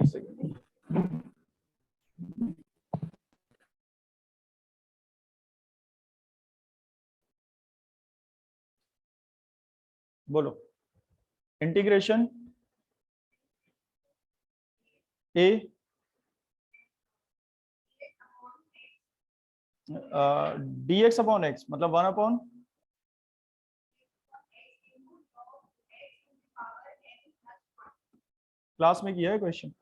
एक सेकेंड, बोलो। इंटीग्रेशन ए dx upon x मतलब 1 अपॉन क्लास में किया है question,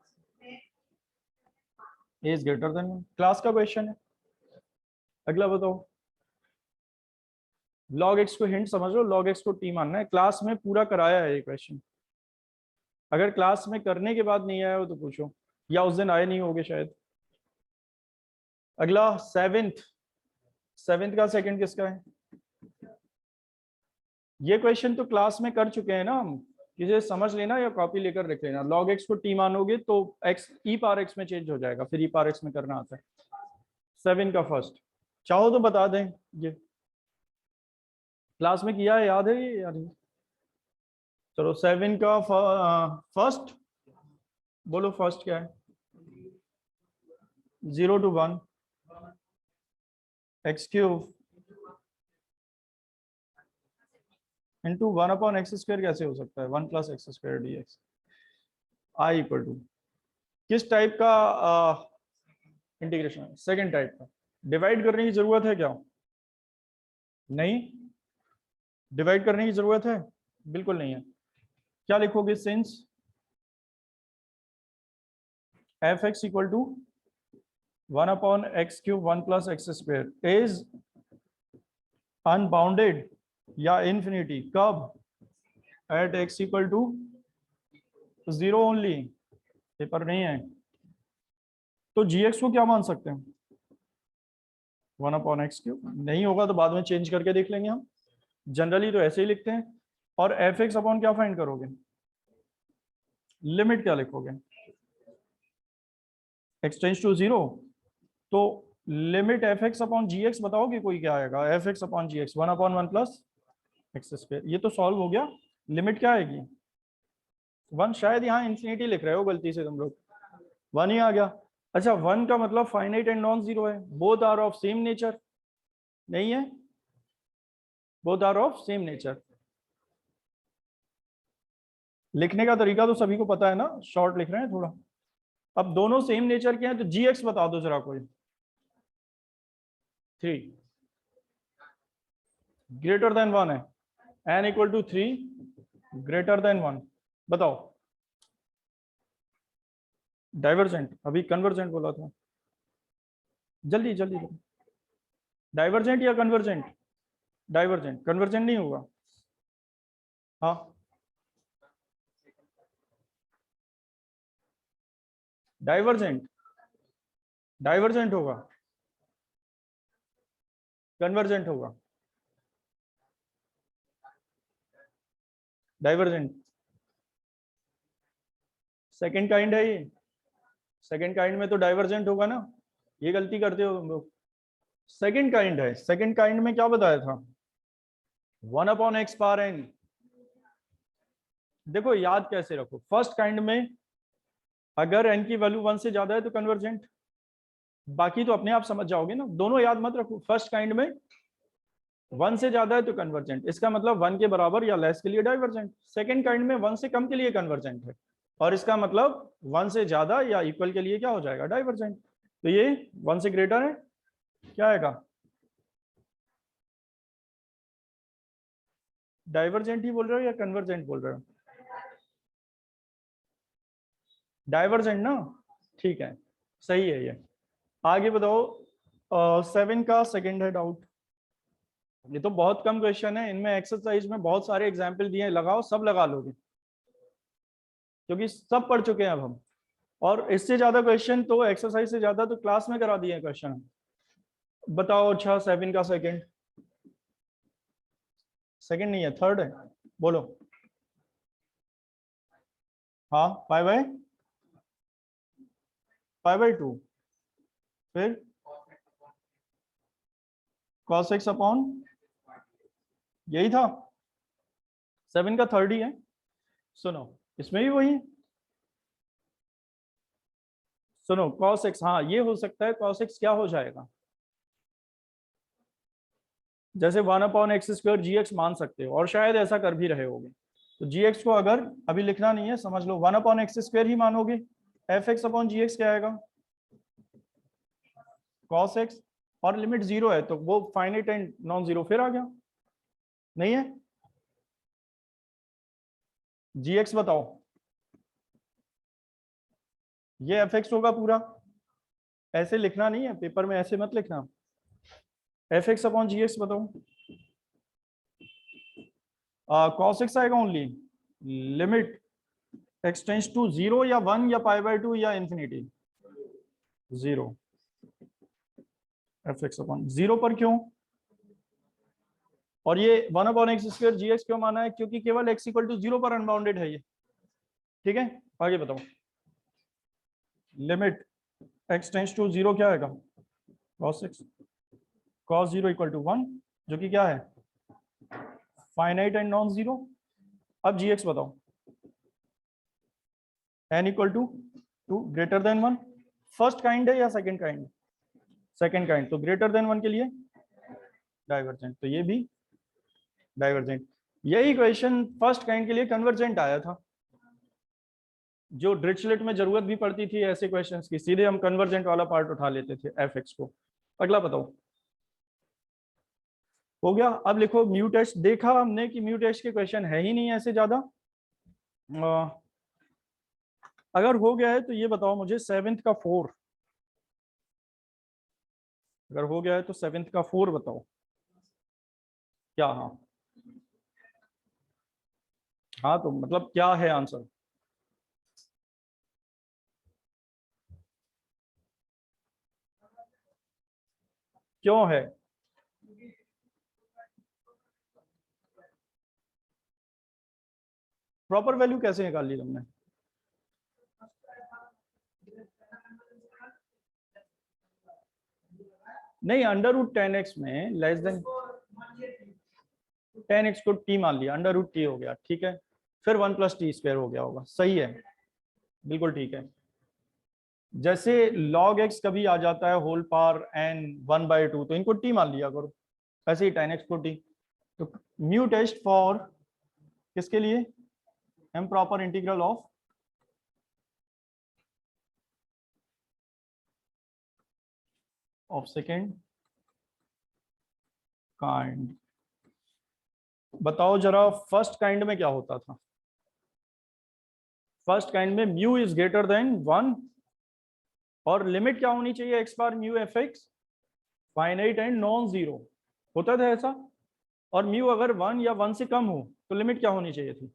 A is greater than 1 class का क्वेश्चन है। अगला बताओ। log x को हिंट समझ लो, log x को t मानना है। क्लास में पूरा कराया है ये क्वेश्चन, अगर क्लास में करने के बाद नहीं आया हो तो पूछो, या उस दिन आए नहीं होगे शायद। अगला सेवेंथ का सेकंड किसका है? ये क्वेश्चन तो क्लास में कर चुके हैं ना हम, इसे समझ लेना या कॉपी लेकर रख लेना। log x को t मानोगे तो x e पावर x में चेंज हो जाएगा, फिर e पावर x में करना आता है। 7 का फर्स्ट चाहो तो बता दें, ये क्लास में किया है, याद है ये यार? चलो 7 का फर्स्ट बोलो, फर्स्ट क्या है? 0 to 1 x cube into 1 upon x square कैसे हो सकता है? 1 plus x square d x I equal to किस टाइप का इंटीग्रेशन है? सेकेंड टाइप का। डिवाइड करने की जरूरत है क्या? नहीं, डिवाइड करने की जरूरत है? बिल्कुल नहीं है। क्या लिखोगे? Since f x equal to 1 upon x cube 1 plus x square is unbounded या इन्फिनिटी, कब? At x equal to 0 only. Paper नहीं है तो gx को क्या मान सकते हैं? 1 अपॉन एक्स क्यूब। नहीं होगा तो बाद में चेंज करके देख लेंगे हम, जनरली तो ऐसे ही लिखते हैं। और एफ एक्स अपॉन क्या फाइंड करोगे? लिमिट क्या लिखोगे? एक्स टेंड्स टू 0, तो limit f x upon g x बताओगे कोई क्या आएगा? F x upon g x 1 upon 1 plus x square. ये तो सॉल्व हो गया। लिमिट क्या आएगी? 1। शायद यहाँ इंफिनिटी लिख रहे हो गलती से तुम लोग, 1 ही आ गया। अच्छा 1 का मतलब फाइनाइट एंड नॉन जीरो है, both are of same nature. नहीं है, both are of same nature. लिखने का तरीका तो सभी को पता है ना, शॉर्ट लिख रहे हैं थोड़ा। अब दोनों सेम नेचर के हैं तो जी एक्स बता दो जरा कोई। 3 ग्रेटर देन 1 है, n equal to 3 greater than 1। बताओ। डाइवर्जेंट, अभी कन्वर्जेंट बोला था। जल्दी जल्दी। डाइवर्जेंट या कन्वर्जेंट? डाइवर्जेंट, कन्वर्जेंट नहीं होगा। हाँ डाइवर्जेंट, डाइवर्जेंट होगा, कन्वर्जेंट होगा। डाइवर्जेंट सेकंड काइंड है ये, सेकंड काइंड में तो डाइवर्जेंट होगा ना, ये गलती करते हो तुम लोग। सेकंड काइंड है, सेकंड काइंड में क्या बताया था? 1 अपॉन एक्स पावर एन। देखो याद कैसे रखो, फर्स्ट काइंड में अगर n की वैल्यू 1 से ज्यादा है तो कन्वर्जेंट, बाकी तो अपने आप समझ जाओगे ना। दोनों याद मत रखो, फर्स्ट काइंड में 1 से ज्यादा है तो कन्वर्जेंट, इसका मतलब 1 के बराबर या लेस के लिए डाइवर्जेंट। सेकंड काइंड में 1 से कम के लिए कन्वर्जेंट है, और इसका मतलब 1 से ज्यादा या इक्वल के लिए क्या हो जाएगा? डाइवर्जेंट। तो ये 1 से ग्रेटर है, क्या आएगा? डाइवर्जेंट ही बोल रहे हो या कन्वर्जेंट बोल रहे हो? डाइवर्जेंट ना, ठीक है, सही है ये। आगे बताओ। 7 का सेकंड है डाउट। ये तो बहुत कम क्वेश्चन है, इनमें एक्सरसाइज में बहुत सारे एग्जाम्पल दिए हैं, लगाओ सब लगा लोगे क्योंकि सब पढ़ चुके हैं अब हम। और इससे ज्यादा क्वेश्चन तो एक्सरसाइज से ज्यादा तो क्लास में करा दिए हैं क्वेश्चन। बताओ। अच्छा 7 का सेकंड, सेकंड नहीं है, थर्ड है, बोलो। हाँ 5/2, फिर cos x अपॉन, यही था। 7 का थर्ड ही है। सुनो इसमें भी वही है, सुनो cos x, हाँ ये हो सकता है cos x क्या हो जाएगा, जैसे 1/x² gx मान सकते हो, और शायद ऐसा कर भी रहे होगे। तो gx को अगर अभी लिखना नहीं है, समझ लो 1/x² ही मानोगे, fx/gx क्या आएगा, cos x, और लिमिट 0 है तो वो फाइनाइट एंड नॉन जीरो फिर आ गया, नहीं है। gx बताओ, ये fx होगा पूरा, ऐसे लिखना नहीं है पेपर में, ऐसे मत लिखना। fx/gx बताओ, cos x आएगा only, limit x tends to 0 या 1 या π/2 या इंफिनिटी, 0। fx/0 पर क्यों, और ये 1/x² gx क्यों माना है, क्योंकि केवल x = 0 पर अनबाउंडेड है ये, ठीक है। आगे बताओ, लिमिट x टेंस टू 0 क्या आएगा, cos x, cos 0 = 1, जो कि क्या है, फाइनाइट एंड नॉन जीरो। अब gx बताओ, n = 2 greater than 1, first kind है या सेकंड काइंड, सेकंड काइंड, तो ग्रेटर देन 1 के लिए डाइवर्जेंट, तो ये भी डाइवर्जेंट। यही क्वेश्चन फर्स्ट काइंड के लिए कन्वर्जेंट आया था, जो डिरिचलेट में जरूरत भी पड़ती थी ऐसे क्वेश्चंस की, सीधे हम कन्वर्जेंट वाला पार्ट उठा लेते थे fx को। अगला बताओ, हो गया। अब लिखो म्यू टेस्ट, देखा हमने कि म्यू टेस्ट के क्वेश्चन है ही नहीं ऐसे ज्यादा। अगर हो गया है तो ये बताओ मुझे 7th का 4, अगर हो गया है तो 7th का 4 बताओ क्या, हाँ हाँ, तो मतलब क्या है आंसर, क्यों है, प्रॉपर वैल्यू कैसे निकाल ली तुमने, नहीं √10x में लेस देन 10x को t मान लिया, √t हो गया, ठीक है, फिर 1 + t² हो गया होगा, सही है, बिल्कुल ठीक है। जैसे log x कभी आ जाता है होल पावर n 1/2, तो इनको t मान लिया करो, ऐसे ही 10x को t। तो म्यू टेस्ट फॉर किसके लिए, m proper integral of second kind. बताओ जरा फर्स्ट काइंड में क्या होता था, फर्स्ट काइंड में म्यू इज ग्रेटर देन 1, और लिमिट क्या होनी चाहिए, x bar mu fx, finite and non zero, होता था ऐसा। और म्यू अगर 1 या 1 से कम हो तो लिमिट क्या होनी चाहिए थी,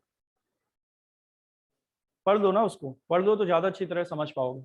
पढ़ दो ना उसको, पढ़ दो तो ज्यादा अच्छी तरह समझ पाओगे।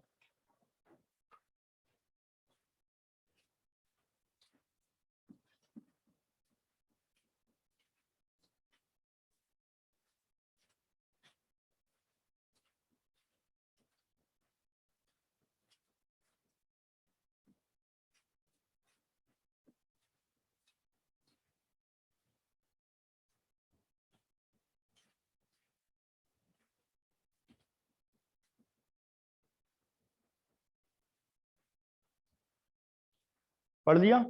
पढ़ लिया,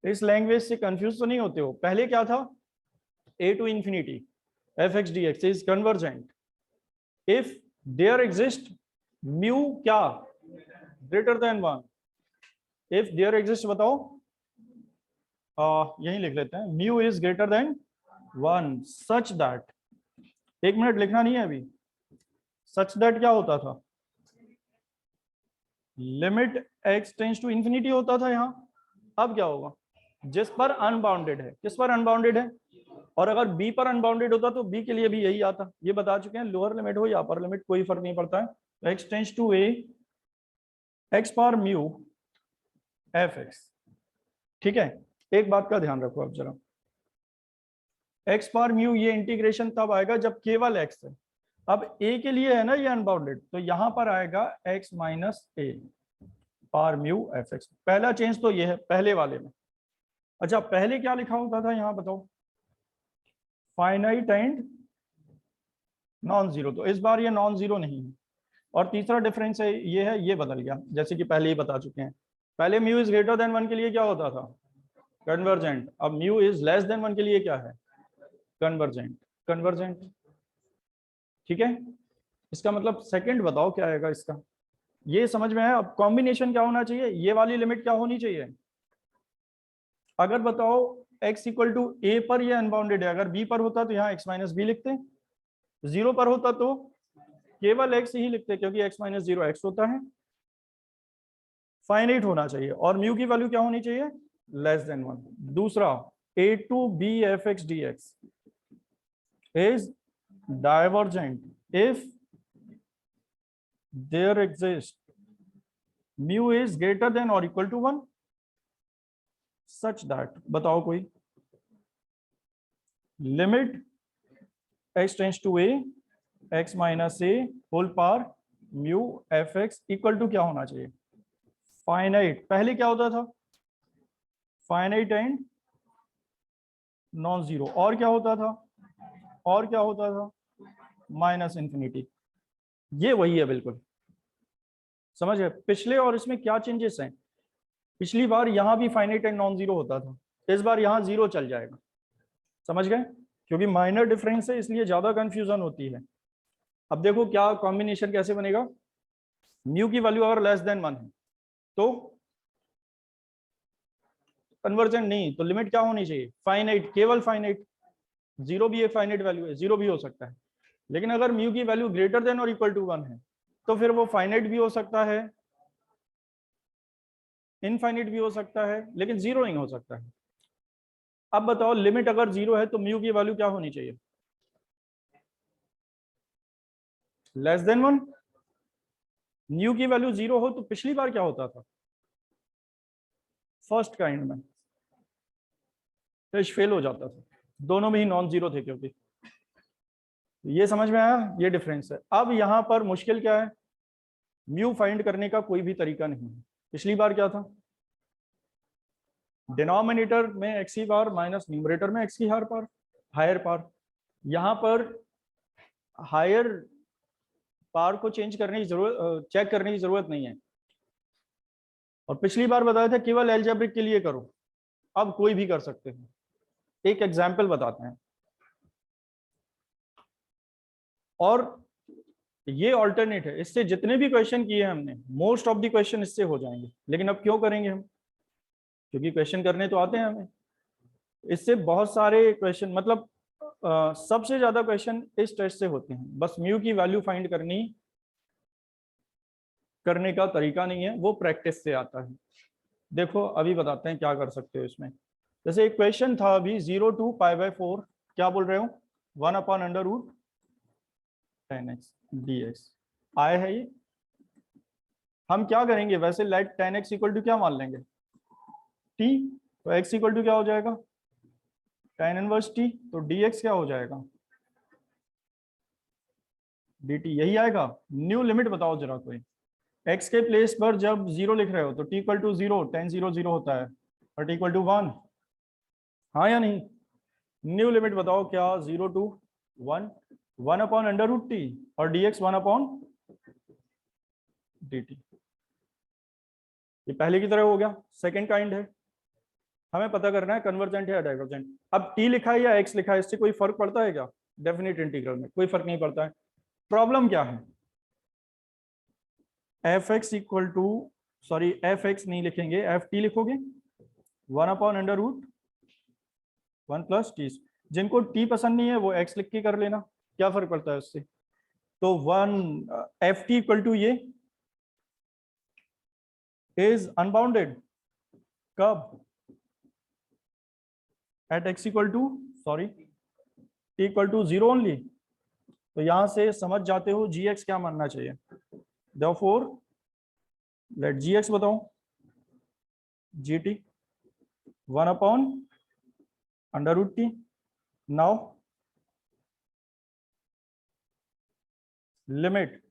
इस लैंग्वेज से कंफ्यूज तो नहीं होते हो, पहले क्या था, a to infinity fx dx is convergent if there exist mu क्या greater than 1, if there exist बताओ, यही लिख लेते हैं, mu is greater than 1 such that, एक मिनट लिखना नहीं है अभी, such that क्या होता था, limit x tends to infinity होता था यहाँ। अब क्या होगा, जिस पर अनबाउंडेड है, किस पर अनबाउंडेड है, और अगर b पर अनबाउंडेड होता तो b के लिए भी यही आता, ये बता चुके हैं, लोअर लिमिट हो या अपर लिमिट कोई फर्क नहीं पड़ता है। तो x tends to a x power mu fx ठीक है, एक बात का ध्यान रखो अब जरा, एक्स पार म्यू ये इंटीग्रेशन तब आएगा जब केवल एक्स है। अब ए के लिए है ना ये अनबाउंडेड, तो यहां पर आएगा एक्स माइनस ए पार म्यू एफ एक्स। पहला चेंज तो ये है पहले वाले में। अच्छा, पहले क्या लिखा होता था यहाँ बताओ, फाइनाइट एंड नॉन जीरो, तो इस बार ये नॉन जीरो नहीं है। और तीसरा डिफरेंस है ये बदल गया, जैसे कि पहले ही बता चुके हैं। पहले म्यू इज ग्रेटर देन 1 के लिए क्या होता था, कन्वर्जेंट। अब म्यू इज लेस देन 1 के लिए क्या है, कन्वर्जेंट। कन्वर्जेंट, ठीक है। इसका मतलब सेकंड बताओ क्या आएगा इसका, ये समझ में आया। अब कॉम्बिनेशन क्या होना चाहिए, ये वाली लिमिट क्या होनी चाहिए। अगर बताओ x इक्वल टू ए पर ये अनबाउंडेड है, अगर b पर होता तो यहाँ x माइनस बी लिखते, 0 पर होता तो केवल x ही लिखते, क्योंकि x माइनस 0 x होता है। फाइनाइट होना चाहिए, और म्यू की वैल्यू क्या होनी चाहिए, लेस देन 1। दूसरा, a to b f x d x is divergent if there exist mu is greater than और इक्वल टू 1 सच दैट, बताओ कोई limit x tends to a x minus a whole power mu f x equal to क्या होना चाहिए, finite. पहले क्या होता था, फाइनाइट एंड नॉन जीरो, और क्या होता था, और क्या होता था, माइनस इंफिनिटी। ये वही है बिल्कुल, समझ गए। पिछले और इसमें क्या चेंजेस हैं, पिछली बार यहां भी फाइनाइट एंड नॉन जीरो होता था, इस बार यहां जीरो चल जाएगा, समझ गए। क्योंकि माइनर डिफरेंस है इसलिए ज्यादा कंफ्यूजन होती है। अब देखो क्या कॉम्बिनेशन कैसे बनेगा, म्यू की वैल्यू अगर लेस देन 1 है तो कन्वर्जेंट नहीं, तो लिमिट क्या होनी चाहिए, फाइनाइट, केवल फाइनाइट। जीरो भी एक फाइनाइट वैल्यू है, जीरो भी हो सकता है। लेकिन अगर म्यू की वैल्यू ग्रेटर देन और इक्वल टू 1 है तो फिर वो फाइनाइट भी हो सकता है, इनफाइनाइट भी हो सकता है, लेकिन जीरो नहीं हो सकता है। अब बताओ लिमिट अगर जीरो है तो म्यू की वैल्यू क्या होनी चाहिए, लेस देन 1। म्यू की वैल्यू जीरो हो तो पिछली बार क्या होता था, फर्स्ट काइंड में फेल हो जाता था, दोनों में ही नॉन जीरो थे। क्योंकि ये समझ में आया, ये डिफरेंस है। अब यहां पर मुश्किल क्या है, म्यू फाइंड करने का कोई भी तरीका नहीं है। पिछली बार क्या था, डिनोमिनेटर में एक्स की पावर माइनस न्यूमरेटर में एक्स की हायर पावर। यहां पर हायर पावर को चेंज करने की जरूरत, चेक करने की जरूरत नहीं है। और पिछली बार बताया था केवल एल्जेब्रिक के लिए करो, अब कोई भी कर सकते हैं। एक एग्जाम्पल बताते हैं, और ये ऑल्टरनेट है, इससे जितने भी क्वेश्चन किए हमने मोस्ट ऑफ द क्वेश्चन इससे हो जाएंगे। लेकिन अब क्यों करेंगे हम, क्योंकि क्वेश्चन करने तो आते हैं हमें। इससे बहुत सारे क्वेश्चन, मतलब सबसे ज्यादा क्वेश्चन इस टेस्ट से होते हैं। बस म्यू की वैल्यू फाइंड करने का तरीका नहीं है, वो प्रैक्टिस से आता है। देखो अभी बताते हैं क्या कर सकते हो इसमें। जैसे एक क्वेश्चन था अभी 0 टू π/4, क्या बोल रहे हो, 1/√10x dx आए है ये। हम क्या करेंगे, वैसे लेट 10x इक्वल टू क्या मान लेंगे, t, तो x इक्वल टू क्या हो जाएगा, tan इनवर्स t, तो dx क्या हो जाएगा, dt, यही आएगा। न्यू लिमिट बताओ जरा कोई, x के प्लेस पर जब 0 लिख रहे हो तो t इक्वल टू 0, tan 0 0 होता है, और t इक्वल टू 1, हाँ या नहीं। न्यू लिमिट बताओ क्या, 0 टू 1, 1/√t, और dx 1/dt। ये पहले की तरह हो गया, सेकंड काइंड है। हमें पता करना है कन्वर्जेंट है या डाइवर्जेंट। अब t लिखा है या x लिखा है, इससे कोई फर्क पड़ता है क्या, डेफिनेट इंटीग्रल में कोई फर्क नहीं पड़ता है। प्रॉब्लम क्या है, f x equal to, sorry f x नहीं लिखेंगे, एफ टी लिखोगे, 1/√1 प्लस टी। जिनको टी पसंद नहीं है वो एक्स लिख के कर लेना, क्या फर्क पड़ता है उससे। तो 1 एफ टी इक्वल टू ये इज अनबाउंडेड कब, at x equal to, sorry t equal to 0 only. तो यहां से समझ जाते हो जी एक्स क्या मानना चाहिए। Therefore लेट जी एक्स बताओ, g t 1/√t। Now limit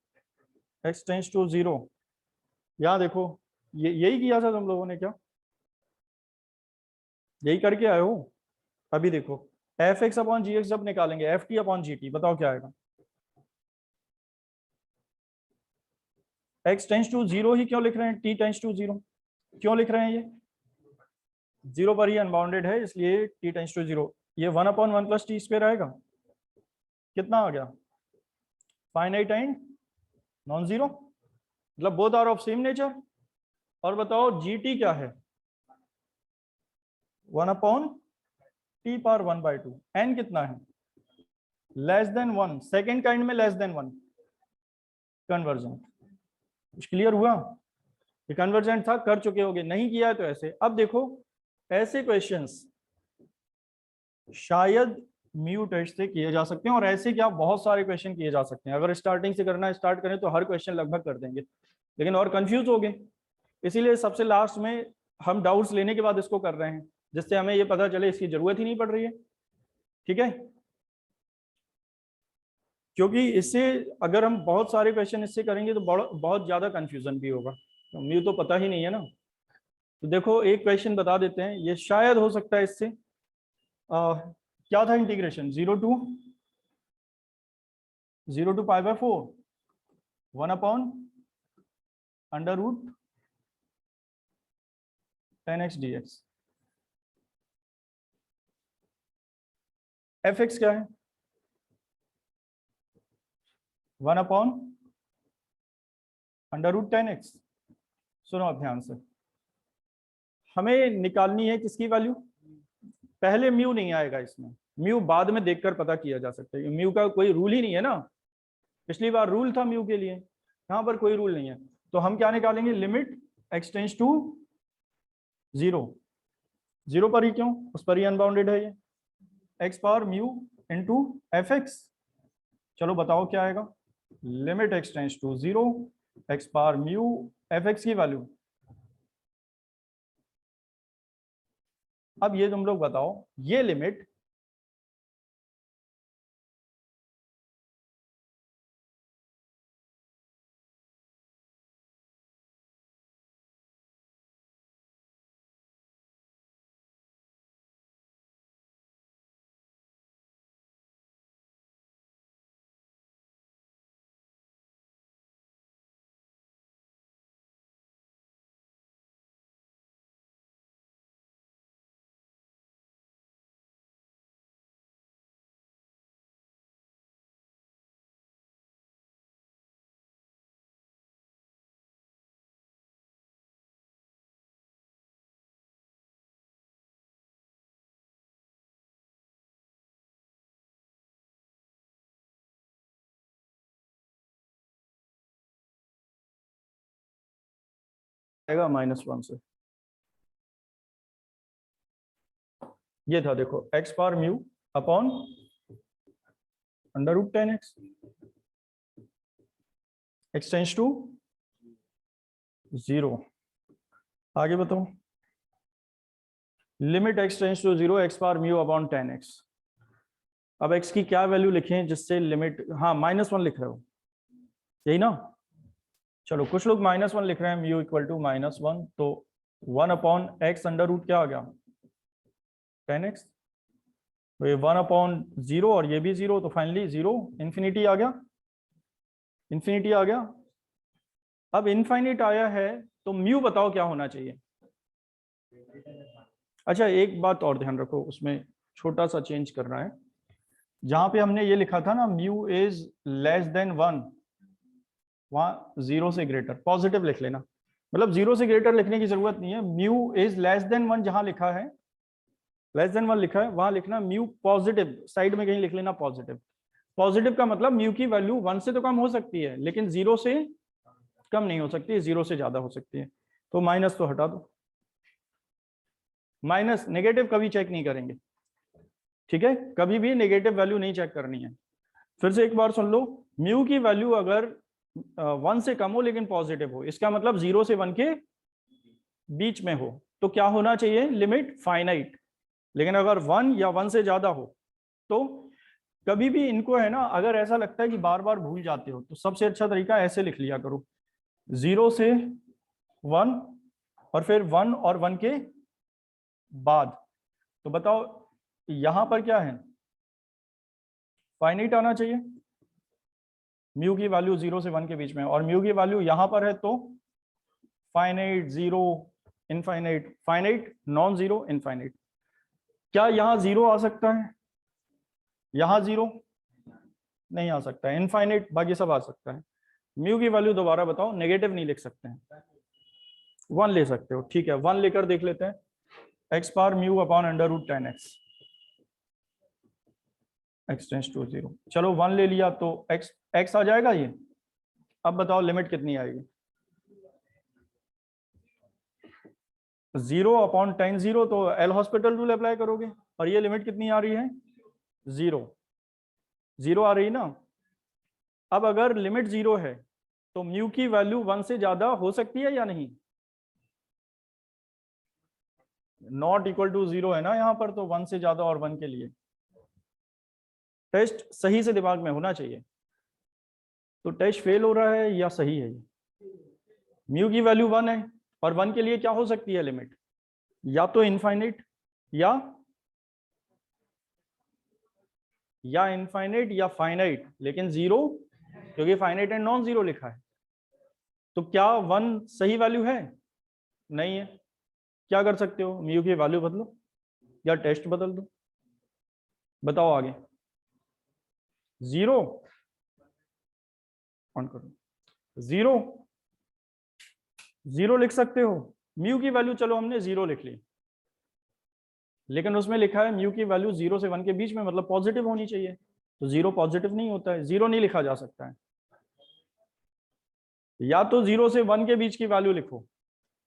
x tends to 0। यहाँ देखो यही किया था तुम लोगों ने क्या, यही करके आए हो। अभी देखो f(x/g(x) जब निकालेंगे ft/gt, बताओ क्या आएगा। x टेंस टू 0 ही क्यों लिख रहे हैं, t टेंस टू 0 क्यों लिख रहे हैं, ये 0 पर ही अनबाउंडेड है इसलिए t टेंस टू 0। ये 1/1+t² आएगा, कितना आ गया, फाइनाइट एंड नॉन जीरो, मतलब both are of same nature. और बताओ gt क्या है, 1/t⁴(1/2)। n कितना है, लेस देन 1, सेकेंड काइंड में लेस देन 1 कन्वर्जेंट। कुछ क्लियर हुआ, ये कन्वर्जेंट था, कर चुके होगे, नहीं किया है तो ऐसे। अब देखो ऐसे क्वेश्चंस शायद म्यू टेस्ट से किए जा सकते हैं, और ऐसे क्या बहुत सारे क्वेश्चन किए जा सकते हैं। अगर स्टार्टिंग से करना स्टार्ट करें तो हर क्वेश्चन लगभग कर देंगे, लेकिन और कंफ्यूज हो गए, इसीलिए सबसे लास्ट में हम डाउट्स लेने के बाद इसको कर रहे हैं, जिससे हमें ये पता चले इसकी जरूरत ही नहीं पड़ रही है। ठीक है, क्योंकि इससे अगर हम बहुत सारे क्वेश्चन इससे करेंगे तो बहुत ज्यादा कंफ्यूजन भी होगा, तो म्यू तो पता ही नहीं है ना। तो देखो एक क्वेश्चन बता देते हैं, ये शायद हो सकता है इससे। क्या था integration, 0 to π/4 1/√10x dx। fx क्या है, 1/√10x। सुनो अब ध्यान से, हमें निकालनी है किसकी वैल्यू, पहले म्यू नहीं आएगा इसमें, म्यू बाद में देखकर पता किया जा सकता है, म्यू का कोई रूल ही नहीं है ना। पिछली बार रूल था म्यू के लिए, यहाँ पर कोई रूल नहीं है। तो हम क्या निकालेंगे, लिमिट x टेंस टू 0, 0 पर ही क्यों, उस पर ही अनबाउंडेड है ये, x⁴μ इंटू fx। चलो बताओ क्या आएगा, limit x tends to 0 x⁴μ fx की वैल्यू। अब ये तुम लोग बताओ, ये लिमिट आएगा -1 से। ये था देखो x⁴μ upon √10x, x tends to 0। आगे बताओ, limit x tends to 0 x⁴μ upon 10x। अब x की क्या वैल्यू लिखें जिससे लिमिट, हाँ -1 लिख रहे हो, यही ना। चलो कुछ लोग -1 लिख रहे हैं, म्यू इक्वल टू -1, तो 1/x अंडर रूट क्या आ गया, 10x। तो ये 1/0 और ये भी 0, तो फाइनली 0, इन्फिनिटी आ गया, इन्फिनिटी आ गया। अब इनफाइनिट आया है तो म्यू बताओ क्या होना चाहिए। अच्छा एक बात और ध्यान रखो, उसमें छोटा सा चेंज करना है, जहां पे हमने ये लिखा था ना म्यू इज लेस देन 1, वहां 0 से ग्रेटर पॉजिटिव लिख लेना, मतलब 0 से ग्रेटर लिखने की जरूरत नहीं है। म्यू इज लेस देन 1 जहां लिखा है, लेस देन 1 लिखा है, वहां लिखना म्यू पॉजिटिव, साइड में कहीं लिख लेना पॉजिटिव। पॉजिटिव का मतलब म्यू की वैल्यू 1 से तो कम हो सकती है, लेकिन 0 से कम नहीं हो सकती, 0 से ज्यादा हो सकती है। तो माइनस तो हटा दो, माइनस नेगेटिव कभी चेक नहीं करेंगे, ठीक है, कभी भी नेगेटिव वैल्यू नहीं चेक करनी है। फिर से एक बार सुन लो, म्यू की वैल्यू अगर 1 से कम हो लेकिन पॉजिटिव हो, इसका मतलब 0 से 1 के बीच में हो तो क्या होना चाहिए, लिमिट फाइनाइट। लेकिन अगर 1 या 1 से ज्यादा हो तो कभी भी इनको है ना, अगर ऐसा लगता है कि बार बार भूल जाते हो तो सबसे अच्छा तरीका ऐसे लिख लिया करो, 0 से 1 और फिर 1 और 1 के बाद। तो बताओ यहां पर क्या है, फाइनाइट आना चाहिए, म्यू की वैल्यू 0 से 1 के बीच में, और म्यू की वैल्यू यहां पर है तो finite, 0, infinite, finite, non zero, infinite. क्या यहां 0 आ सकता है, यहां 0 नहीं आ सकता है, इनफाइनाइट बाकी सब आ सकता है। म्यू की वैल्यू दोबारा बताओ, नेगेटिव नहीं लिख सकते हैं, 1 ले सकते हो, ठीक है 1 लेकर देख लेते हैं, x power mu upon under root 10x, x tends to 0, चलो 1 ले लिया तो x आ जाएगा ये। अब बताओ लिमिट कितनी आएगी, 0 अपॉन 10 0, तो एल हॉस्पिटल रूल अप्लाई करोगे, और ये लिमिट कितनी आ रही है, 0 आ रही ना। अब अगर लिमिट 0 है तो म्यू की वैल्यू 1 से ज्यादा हो सकती है या नहीं, नॉट इक्वल टू 0 है ना यहाँ पर, तो 1 से ज्यादा और 1 के लिए टेस्ट सही से दिमाग में होना चाहिए। तो टेस्ट फेल हो रहा है या सही है, म्यू की वैल्यू 1 है और 1 के लिए क्या हो सकती है लिमिट, या तो इनफाइनाइट या इनफाइनाइट या फाइनाइट, लेकिन 0, क्योंकि फाइनाइट एंड नॉन जीरो लिखा है। तो क्या 1 सही वैल्यू है, नहीं है, क्या कर सकते हो, म्यू की वैल्यू बदलो या टेस्ट बदल दो, बताओ आगे। 0 ऑन करो, 0 लिख सकते हो, म्यू की वैल्यू चलो हमने 0 लिख ली, लेकिन उसमें लिखा है म्यू की वैल्यू 0 से 1 के बीच में, मतलब पॉजिटिव होनी चाहिए, तो 0 पॉजिटिव नहीं होता है, 0 नहीं लिखा जा सकता है। या तो 0 से 1 के बीच की वैल्यू लिखो,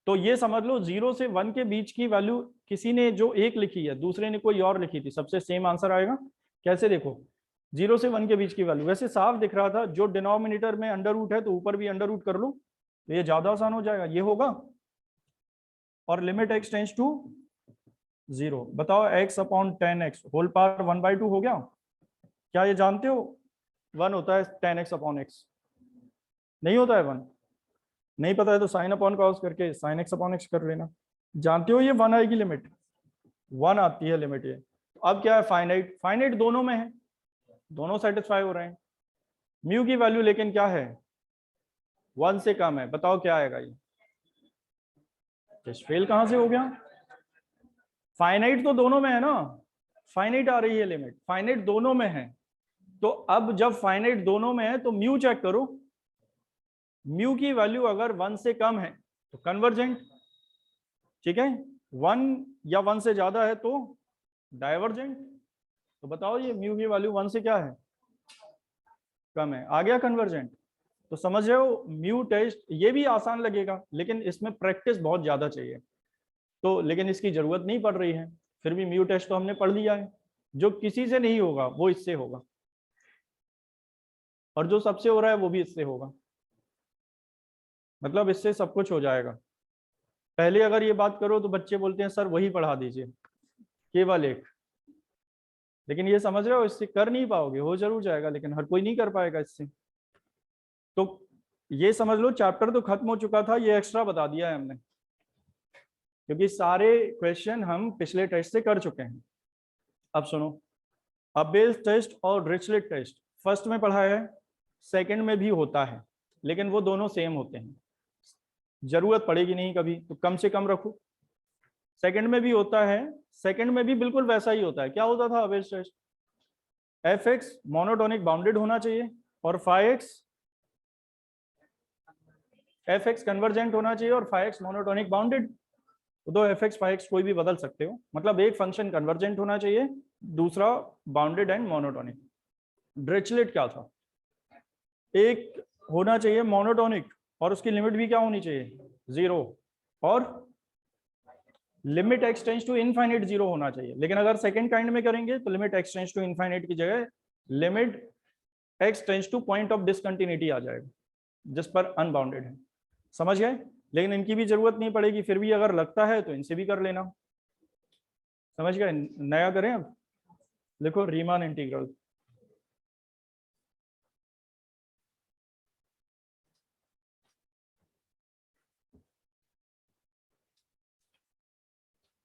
तो ये समझ लो 0 से 1 के बीच की वैल्यू किसी ने जो एक लिखी है, दूसरे ने कोई और लिखी थी, सबसे सेम आंसर आएगा। कैसे देखो, 0 से 1 के बीच की वैल्यू, वैसे साफ दिख रहा था, जो डिनोमिनेटर में अंडर रूट है तो ऊपर भी अंडर रूट कर लो, तो ये ज्यादा आसान हो जाएगा, ये होगा। और लिमिट x टेंस टू 0, बताओ x upon 10x whole power 1/2 हो गया, क्या ये जानते हो 1 होता है 10x अपॉन x, नहीं होता है 1, नहीं पता है तो साइन अपॉन कॉस करके साइन x अपॉन x कर लेना, जानते हो ये 1 आएगी लिमिट, 1 आती है लिमिट ये। अब क्या है, फाइनाइट, फाइनाइट दोनों में है, दोनों सेटिस्फाई हो रहे हैं, म्यू की वैल्यू लेकिन क्या है 1 से कम है, बताओ क्या आएगा ये, टेस्ट फेल कहां से हो गया, फाइनाइट तो दोनों में है ना, फाइनाइट आ रही है लिमिट, फाइनाइट दोनों में है, तो अब जब फाइनाइट दोनों में है तो म्यू चेक करो, म्यू की वैल्यू अगर 1 से कम है तो कन्वर्जेंट, ठीक है, 1 या 1 से ज्यादा है तो डाइवर्जेंट। तो बताओ ये म्यू की वैल्यू 1 से क्या है, कम है, आ गया कन्वर्जेंट। तो समझ रहे हो, म्यू टेस्ट ये भी आसान लगेगा लेकिन इसमें प्रैक्टिस बहुत ज्यादा चाहिए, तो लेकिन इसकी जरूरत नहीं पड़ रही है, फिर भी म्यू टेस्ट तो हमने पढ़ लिया है, जो किसी से नहीं होगा वो इससे होगा, और जो सबसे हो रहा है वो भी इससे होगा, मतलब इससे सब कुछ हो जाएगा। पहले अगर ये बात करो तो बच्चे बोलते हैं सर वही पढ़ा दीजिए, केवल एक, लेकिन ये समझ रहे हो इससे कर नहीं पाओगे, हो जरूर जाएगा लेकिन हर कोई नहीं कर पाएगा इससे। तो ये समझ लो चैप्टर तो खत्म हो चुका था, ये एक्स्ट्रा बता दिया है हमने, क्योंकि सारे क्वेश्चन हम पिछले टेस्ट से कर चुके हैं। अब सुनो, अबेल्स टेस्ट और डिरिचलेट टेस्ट फर्स्ट में पढ़ा है, सेकंड में भी होता है, लेकिन वो दोनों सेम होते हैं, जरूरत पड़ेगी नहीं कभी तो कम से कम रखो। सेकंड में भी होता है, सेकंड में भी बिल्कुल वैसा ही होता है, क्या होता था अबेल्स टेस्ट, f(x) मोनोटोनिक बाउंडेड होना चाहिए और f(x) कन्वर्जेंट होना चाहिए और phi(x) मोनोटोनिक बाउंडेड, तो f(x) phi(x) कोई भी बदल सकते हो, मतलब एक फंक्शन कन्वर्जेंट होना चाहिए, दूसरा बाउंडेड एंड मोनोटोनिक। डिरिचलेट क्या था, एक होना चाहिए मोनोटोनिक और उसकी लिमिट भी क्या होनी चाहिए 0, और limit x tends to infinite 0 होना चाहिए, लेकिन अगर सेकंड काइंड में करेंगे तो limit x tends to infinite की जगह limit x tends to point of discontinuity आ जाएगा, जिस पर अनबाउंडेड है, समझ गए। लेकिन इनकी भी जरूरत नहीं पड़ेगी, फिर भी अगर लगता है तो इनसे भी कर लेना। समझ गए? नया करें अब, देखो रीमान इंटीग्रल।